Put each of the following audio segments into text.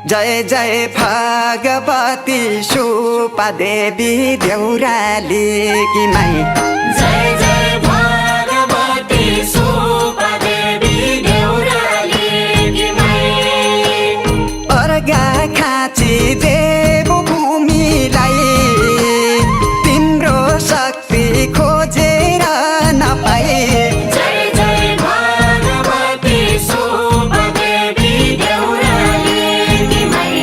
जय जय भगवती सुपा देवी देउराली की माई। जय जय भगवती सुपा देवी देउराली की माई। अर्घा खाँची देव भूमिलाई तिम्रो शक्ति खोजेर नपाए। जय जय भगवती सुपा देवी देउराली की माई।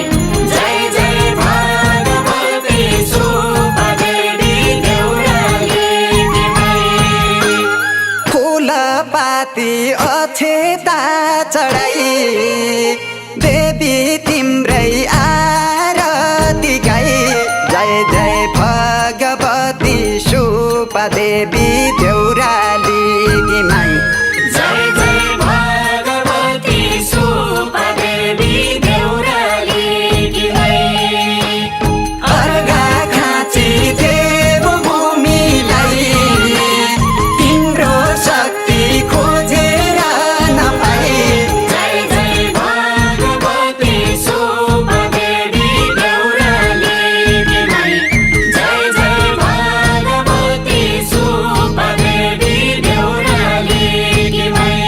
जय जय भगवती सुपा देवी देउराली की माई। फूलपाती अक्षता चढाई देवी तिम्रै आरती गाई। जय जय भगवती सुपा देवी देउराली की माई। जय जय भगवती सुपा देवी देउराली की माई। अर्घा खाँची देव भूमिलाई तिम्रो शक्ति खोजेर नपाए। जय जय भगवती सुपा देवी देउराली की माई। जय जय भगवती सुपा देवी देउराली की माई।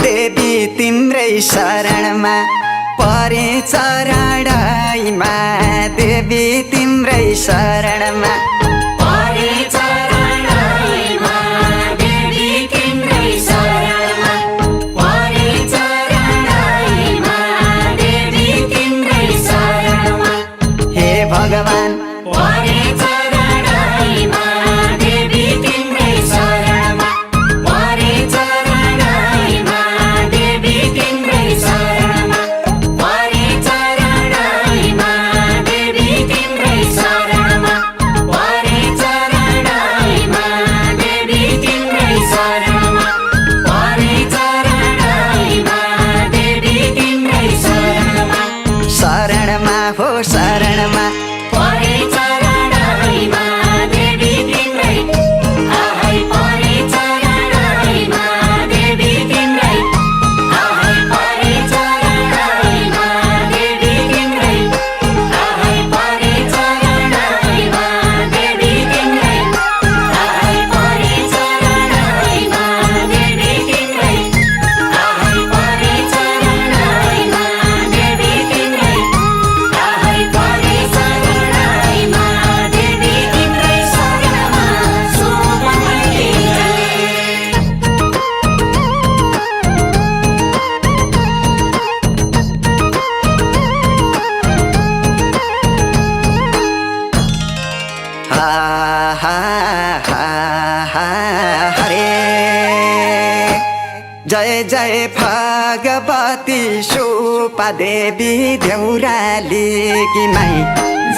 देवी तिम्रै शरणमा परे चरणमा। देवी तिम्रै शरणमा परे चरणमा। देवी तिम्रै शरणमा परे चरणमा। देवी तिम्रै शरणमा हे भगवान परे चरणमा। देवी तिम्रै शरणमा परे चरणमा। देवी तिम्रै शरणमा परे चरणमा। देवी तिम्रै शरणमा परे चरणमा। देवी तिम्रै शरणमा परे चरणमा। देवी तिम्रै शरणमा शरणमा हो शरणमा परे चरणमा। देवी तिम्रै आहै परे चरणमा। देवी तिम्रै आहै परे चरणमा। देवी तिम्रै आहै परे चरणमा। देवी तिम्रै आहै परे चरणमा। देवी तिम्रै आहै परे चरणमा। देवी तिम्रै आहै परे चरणमा। देवी तिम्रै शरणमा सुपा माई। हा हा हा हा हरे। जय जय भगवती सुपा देवी देउराली की माई।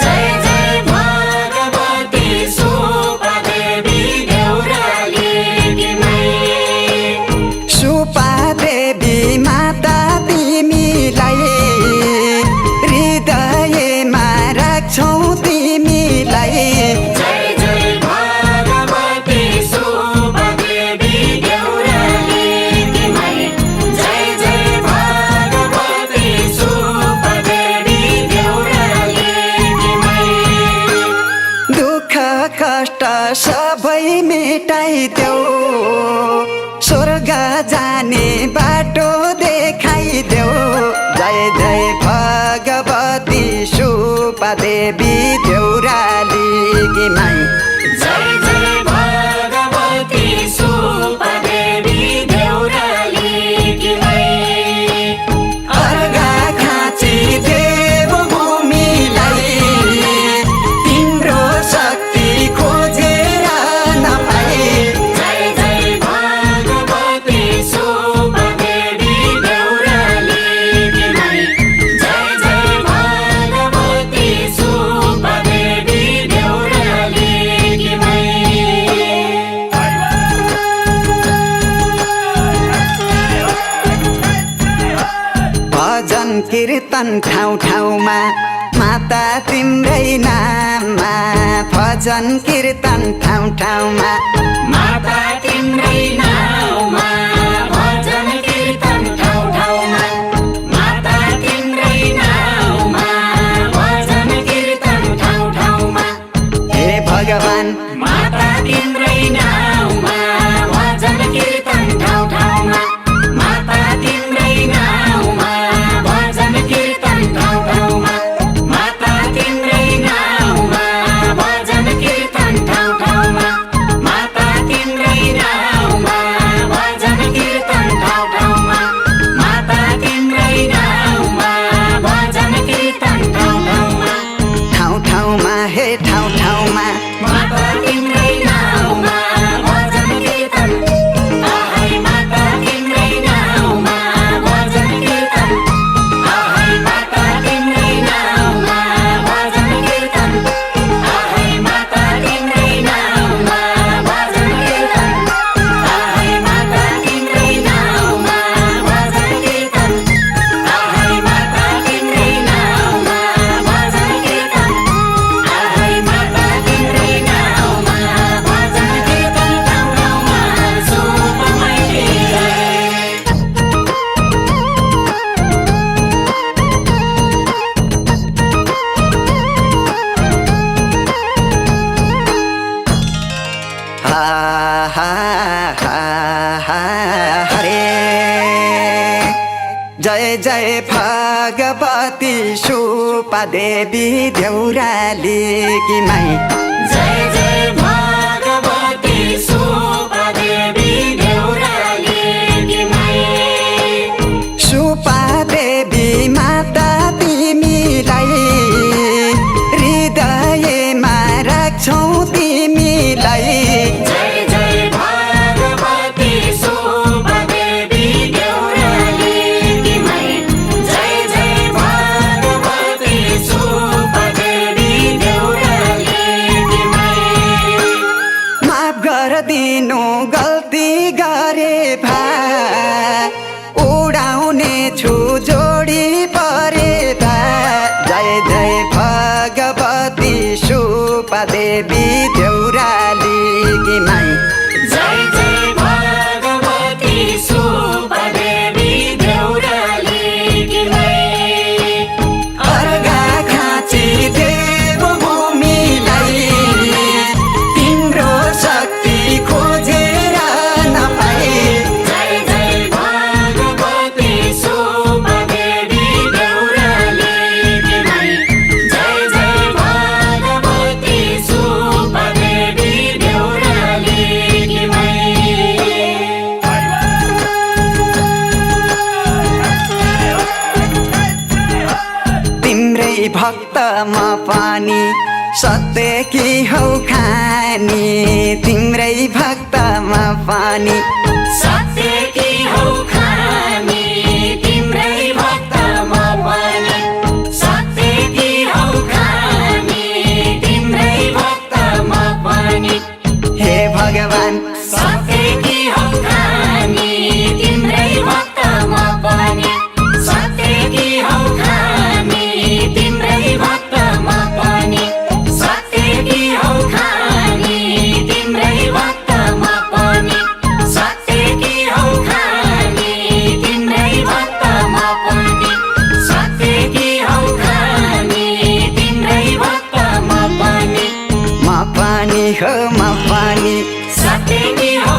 जय जय भगवती सुपा देवी देउराली की माई। सुपा देवी माता तिमीलाई हृदयमा राख्छौ तिमीलाई। जय जय भगवती सुपा देवी देउराली की माई। जय जय भगवती सुपा देवी देउराली की माई। दुःख कष्ट सबै मेटाइदेऊ स्वर्ग जाने बाटो देखाइदेऊ। जय जय भगवती सुपा देवी देउराली की माई। जय जय भगवती सुपा देवी देउराली की माई। अर्घा खाँची देव भूमिलाई तिम्रो शक्ति खोजेर नपाए। जय जय भगवती सुपा देवी देउराली की माई। जय जय भगवती सुपा देवी देउराली की माई। भजन कीर्तन ठाउँ ठाउँमा माता तिम्रै नाममा। भजन कीर्तन ठाउँ ठाउँमा माता तिम्रै नाउँमा भजन कीर्तन ठाउँ ठाउँमा माता तिम्रै नाउँमा भजन कीर्तन ठाउँ ठाउँमा हे भगवान माता तिम्रै नाउँमा भजन कीर्तन ठाउँ ठाउँमा माता तिम्रै नाउँमा भजन कीर्तन ठाउँ ठाउँमा माता तिम्रै नाउँमा भजन कीर्तन ठाउँ ठाउँमा माता तिम्रै नाउँमा भजन कीर्तन ठाउँ ठाउँमा माता तिम्रै नाउँमा भजन कीर्तन ठाउँ ठाउँमा ठाउँ ठाउँमा हे ठाउँ ठाउँमा माता तिम्रै नाउँमा भजन कीर्तन आहै माता तिम्रै नाउँमा भजन कीर्तन आहै माता तिम्रै नाउँमा भजन कीर्तन आहै माता तिम्रै नाउँमा भजन कीर्तन आहै माता तिम्रै नाउँमा भजन कीर्तन आहै माता तिम्रै नाउँमा भजन कीर्तन आहै माता तिम्रै नाउँमा भजन कीर्तन ठाउँ ठाउँमा सुपमैली हा हा हा हा हरे जय जय भगवती सुपा देवी देउराली कि माई जय जय भगवती सुपा देवी देउराली कि माई सुपा देवी माता तिमीलाई हृदयमा राख्छौ तिमीलाई जय जय भगवती सुपा देवी देउराली कि माई जय जय भगवती सुपा देवी देउराली कि माई माफ गरिदिनु गल्ती गरे भए उडाउने छु जोडी परे भए जय जय भगवती सुपा देवी देउराली कि माई जय जय भगवती सुपा देवी देउराली कि माई अर्घा खाँची देव भूमिलाई तिम्रो शक्ति खोजेर नपाए जय जय भगवती सुपा देवी देउराली कि माई जय जय भगवती सुपा देवी देउराली कि माई तिम्रै भक्तमा पानी सत्य कि हौ खानी तिम्रै भक्तमा पानी सत्य कि हौ खानी तिम्रै भक्तमा पनि सत्य कि हौ खानी तिम्रै भक्तमा पनि हे भगवान सत्य कि हौ खानी तिम्रै भक्तमा पनि सत्य कि हौ खानी तिम्रै भक्तमा पनि सत्य कि हौ खानी तिम्रै भक्तमा पनि सत्य कि हौ खानी तिम्रै भक्तमा पनि सत्य कि हौ खानी तिम्रै भक्तमा पनि म पानी हो म पानी सत्य कि हौ